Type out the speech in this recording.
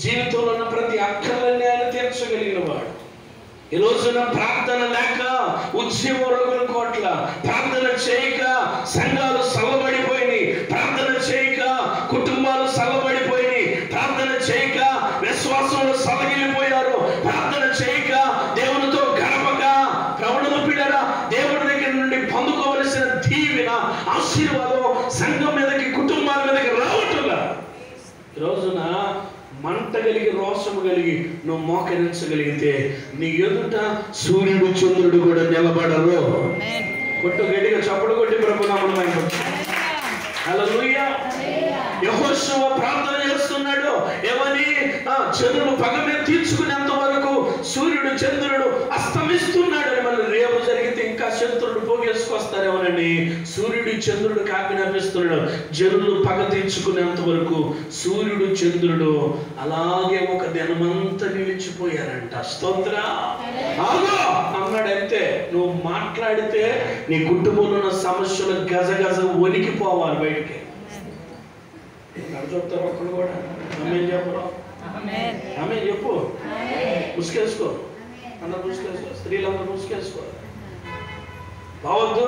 జీవితంలో ఉన్న ప్రతి అక్కర్లన్నీ ఆయన తీర్చగలిగిన వాడు. ఈ రోజున ప్రార్థన లేక ఉద్యమం కోట్ల, ప్రార్థన చేయక సంఘాలు సల్లబడిపోయినాయి, ప్రార్థన చేయక కుటుంబాలు సల్లబడిపోయినాయి, ప్రార్థన చేయక విశ్వాసంలో సలగిలిపోయారు, ప్రార్థన చేయక దేవునితో గడపక ప్రవణలు పిల్లరా దేవుడి దగ్గర నుండి పొందుకోవలసిన దీవెన ఆశీర్వాదం సంఘం మీదకి కుటుంబాల మీదకి రావట్లా. ఈ రోజున మంట కలిగి రోషము కలిగి నువ్వు మోకరించగలిగితే నీ ఎదుట సూర్యుడు చంద్రుడు కూడా నిలబడరు. కొట్టు గట్టిగా చప్పుడు కొట్టి ప్రభునామం. హల్లెలూయా. యెహోషువ ప్రార్థన చేస్తున్నాడు ఏమని? చంద్రుడు పగ మీద తీర్చుకునేంత వరకు సూర్యుడు చంద్రుడు అస్తమిస్తున్నాడు అని. మళ్ళీ రేపు జరిగితే ఇంకా చంద్రుడు పోగేసుకొస్తారేమోనని సూర్యుడు చంద్రుడు కాపినపిస్తున్నాడు. జనులు పగ తీర్చుకునేంత వరకు సూర్యుడు చంద్రుడు అలాగే ఒక దినమంతా నిలిచిపోయారంట. స్తోత్ర అన్నాడు. అంతే, నువ్వు మాట్లాడితే నీ కుటుంబంలో ఉన్న సమస్యలు గజ గజ వణికిపోవాలి బయటికి. చెప్తారు ఒక్కడు కూడా ఆమె చెప్పరు. ఆమె చెప్పు. ముసుకేసుకో, అందరూ ముసుకేసుకో, స్త్రీలందరూ ముసుకేసుకో. బావద్దు